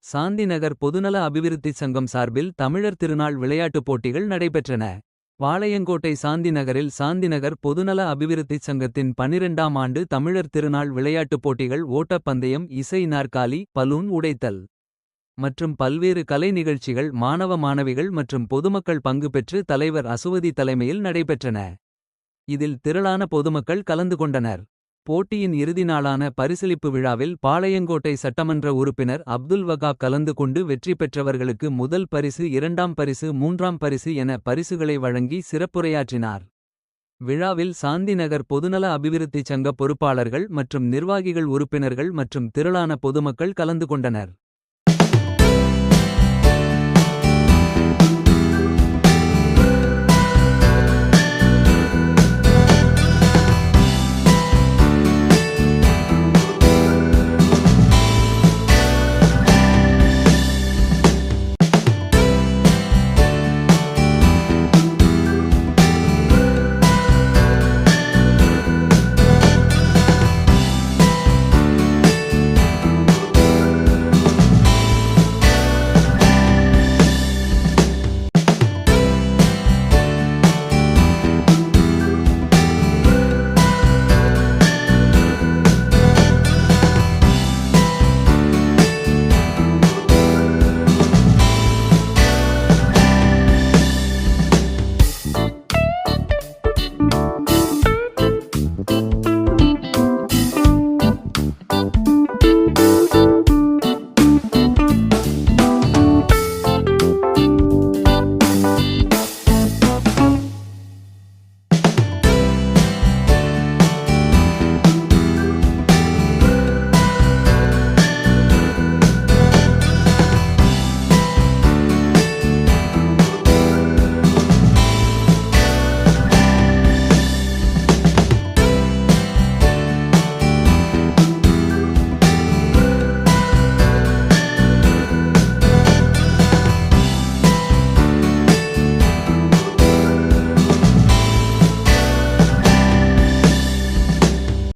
சாந்திநகர் பொதுநல அபிவிருத்திச் சங்கம் சார்பில் தமிழர் திருநாள் விளையாட்டுப் போட்டிகள் நடைபெற்றன. வாளையங்கோட்டை சாந்திநகரில் சாந்திநகர் பொதுநல அபிவிருத்திச் சங்கத்தின் 12ஆம் ஆண்டு தமிழர் திருநாள் விளையாட்டுப் போட்டிகள் ஓட்டப்பந்தயம், இசை நாற்காலி, பலூன் உடைத்தல் மற்றும் பல்வேறு கலை நிகழ்ச்சிகள் மாணவ மாணவிகள் மற்றும் பொதுமக்கள் பங்கு பெற்று தலைவர் அசுவதி தலைமையில் நடைபெற்றன. இதில் திரளான பொதுமக்கள் கலந்து கொண்டனர். போட்டியின் இறுதி நாளான பரிசளிப்பு விழாவில் பாளையங்கோட்டை சட்டமன்ற உறுப்பினர் அப்துல் வகாப் கலந்து கொண்டு வெற்றி பெற்றவர்களுக்கு முதல் பரிசு, இரண்டாம் பரிசு, மூன்றாம் பரிசு என பரிசுகளை வழங்கி சிறப்புரையாற்றினார். விழாவில் சாந்திநகர் பொதுநல அபிவிருத்திச் சங்க பொறுப்பாளர்கள் மற்றும் நிர்வாகிகள், உறுப்பினர்கள் மற்றும் திரளான பொதுமக்கள் கலந்து கொண்டனர்.